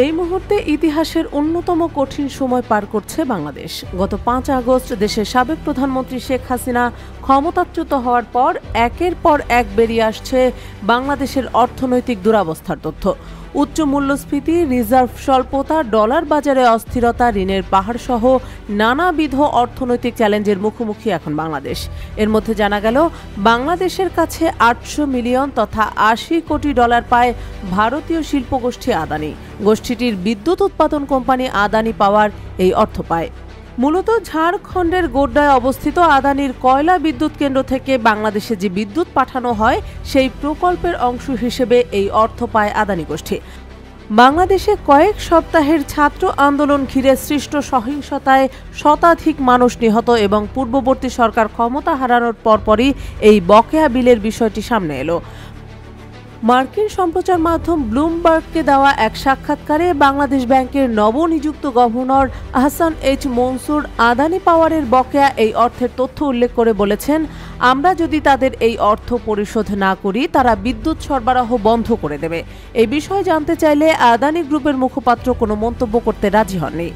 এই মুহূর্তে ইতিহাসের অন্যতম কঠিন সময় পার করছে বাংলাদেশ। গত ৫ আগস্ট দেশের সাবেক প্রধানমন্ত্রী শেখ হাসিনা ক্ষমতাচ্যুত হওয়ার পর একের পর এক বেরিয়ে আসছে বাংলাদেশের অর্থনৈতিক দুরবস্থার তথ্য। উচ্চ মূল্যস্ফীতি, রিজার্ভ স্বল্পতা, ডলার বাজারে অস্থিরতা, ঋণের পাহাড় সহ নানাবিধ অর্থনৈতিক চ্যালেঞ্জের মুখোমুখি এখন বাংলাদেশ। এর মধ্যে জানা গেল বাংলাদেশের কাছে ৮০০ মিলিয়ন তথা ৮০ কোটি ডলার পায় ভারতীয় শিল্পগোষ্ঠী আদানি। গোষ্ঠীটির বিদ্যুৎ উৎপাদন কোম্পানি আদানি পাওয়ার এই অর্থ পায়। মূলত ঝাড়খণ্ডের গোড্ডায় অবস্থিত আদানির কয়লা বিদ্যুৎ কেন্দ্র থেকে বাংলাদেশে যে বিদ্যুৎ পাঠানো হয় সেই প্রকল্পের অংশ হিসেবে এই অর্থ পায় আদানি গোষ্ঠী। বাংলাদেশে কয়েক সপ্তাহের ছাত্র আন্দোলন ঘিরে সৃষ্ট সহিংসতায় শতাধিক মানুষ নিহত এবং পূর্ববর্তী সরকার ক্ষমতা হারানোর পরপরই এই বকেয়া বিলের বিষয়টি সামনে এলো। মার্কিন সম্প্রচার মাধ্যম ব্লুমবার্গকে দেওয়া এক সাক্ষাৎকারে বাংলাদেশ ব্যাংকের নবনিযুক্ত গভর্নর আহসান এইচ মনসুর আদানি পাওয়ারের বকেয়া এই অর্থের তথ্য উল্লেখ করে বলেছেন, আমরা যদি তাদের এই অর্থ পরিশোধ না করি তারা বিদ্যুৎ সরবরাহ বন্ধ করে দেবে। এই বিষয়ে জানতে চাইলে আদানি গ্রুপের মুখপাত্র কোনো মন্তব্য করতে রাজি হননি।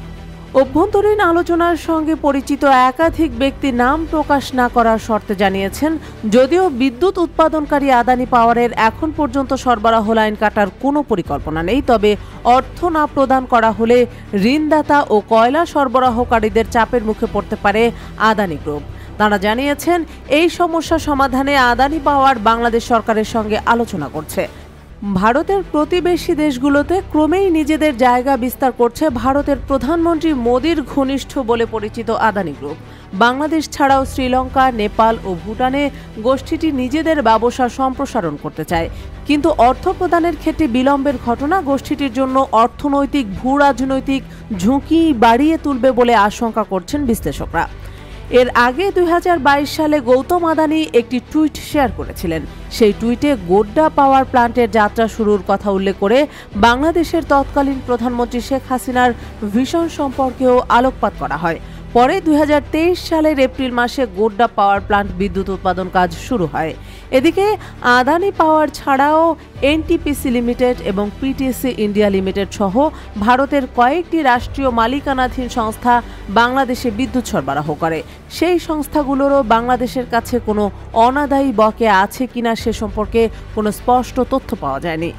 অভ্যন্তরীণ আলোচনার সঙ্গে পরিচিত একাধিক ব্যক্তি নাম প্রকাশ না করার শর্তে জানিয়েছেন, যদিও বিদ্যুৎ উৎপাদনকারী আদানি পাওয়ারের এখন পর্যন্ত সরবরাহ লাইন কাটার কোনো পরিকল্পনা নেই, তবে অর্থ না প্রদান করা হলে ঋণদাতা ও কয়লা সরবরাহকারীদের চাপের মুখে পড়তে পারে আদানি গ্রুপ। তারা জানিয়েছেন, এই সমস্যা সমাধানে আদানি পাওয়ার বাংলাদেশ সরকারের সঙ্গে আলোচনা করছে। ভারতের প্রতিবেশী দেশগুলোতে ক্রমেই নিজেদের জায়গা বিস্তার করছে ভারতের প্রধানমন্ত্রী মোদির ঘনিষ্ঠ বলে পরিচিত আদানি গ্রুপ। বাংলাদেশ ছাড়াও শ্রীলঙ্কা, নেপাল ও ভুটানে গোষ্ঠীটি নিজেদের ব্যবসা সম্প্রসারণ করতে চায়, কিন্তু অর্থ প্রদানের ক্ষেত্রে বিলম্বের ঘটনা গোষ্ঠীটির জন্য অর্থনৈতিক ভূ-রাজনৈতিক ঝুঁকি বাড়িয়ে তুলবে বলে আশঙ্কা করছেন বিশ্লেষকরা। এর আগে ২০২২ সালে গৌতম আদানি একটি টুইট শেয়ার করেছিলেন। সেই টুইটে গোড্ডা পাওয়ার প্ল্যান্টের যাত্রা শুরুর কথা উল্লেখ করে বাংলাদেশের তৎকালীন প্রধানমন্ত্রী শেখ হাসিনার ভিশন সম্পর্কেও আলোকপাত করা হয়। পরে ২০২৩ সালের এপ্রিল মাসে গোড্ডা পাওয়ার প্ল্যান্ট বিদ্যুৎ উৎপাদন কাজ শুরু হয়। এদিকে আদানি পাওয়ার ছাড়াও এনটিপিসি লিমিটেড এবং পিটিসি ইন্ডিয়া লিমিটেড সহ ভারতের কয়েকটি রাষ্ট্রীয় মালিকানাধীন সংস্থা বাংলাদেশে বিদ্যুৎ সরবরাহ করে। সেই সংস্থাগুলোরও বাংলাদেশের কাছে কোনো অনাদায়ী বকেয়া আছে কিনা সে সম্পর্কে কোনো স্পষ্ট তথ্য পাওয়া যায়নি।